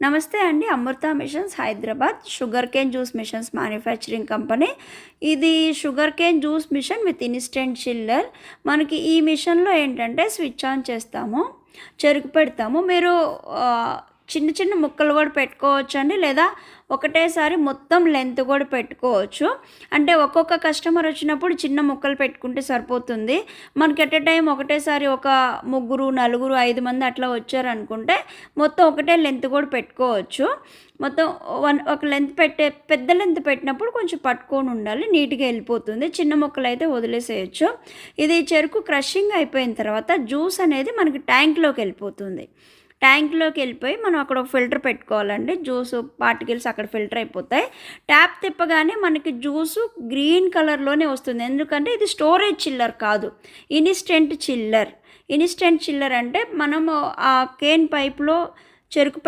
నమస్తే అండి. Amrutha machines Hyderabad sugar cane juice machines manufacturing company. ఇది sugar cane juice machine with instant chiller. మనకి ఈ మిషన్లో ఏంటంటే స్విచ్ ఆన్ చేస్తాము, చెరుకు పెడతాము. మీరు చిన్న చిన్న ముక్కలు కూడా పెట్టుకోవచ్చండి, లేదా ఒకటేసారి మొత్తం లెంత్ కూడా పెట్టుకోవచ్చు. అంటే ఒక్కొక్క కస్టమర్ వచ్చినప్పుడు చిన్న ముక్కలు పెట్టుకుంటే సరిపోతుంది. మనకి ఎట్ ఎ టైం ఒకటేసారి ఒక 3, 4, 5 మంది అట్లా వచ్చారనుకుంటే మొత్తం ఒకటే లెంత్ కూడా పెట్టుకోవచ్చు. మొత్తం ఒక లెంత్ పెద్ద లెంత్ పెట్టినప్పుడు కొంచెం పట్టుకొని ఉండాలి, నీట్గా వెళ్ళిపోతుంది. చిన్న ముక్కలు అయితే వదిలేసేయచ్చు. ఇది చెరుకు క్రషింగ్ అయిపోయిన తర్వాత జ్యూస్ అనేది మనకి ట్యాంక్లోకి వెళ్ళిపోతుంది. ట్యాంక్లోకి వెళ్ళిపోయి మనం అక్కడ ఒక ఫిల్టర్ పెట్టుకోవాలండి. జ్యూసు పార్టికల్స్ అక్కడ ఫిల్టర్ అయిపోతాయి. ట్యాప్ తిప్పగానే మనకి జ్యూసు గ్రీన్ కలర్లోనే వస్తుంది. ఎందుకంటే ఇది స్టోరేజ్ చిల్లర్ కాదు, ఇన్స్టెంట్ చిల్లర్. ఇన్స్టెంట్ చిల్లర్ అంటే మనము ఆ కేన్ పైప్లో చెరుకు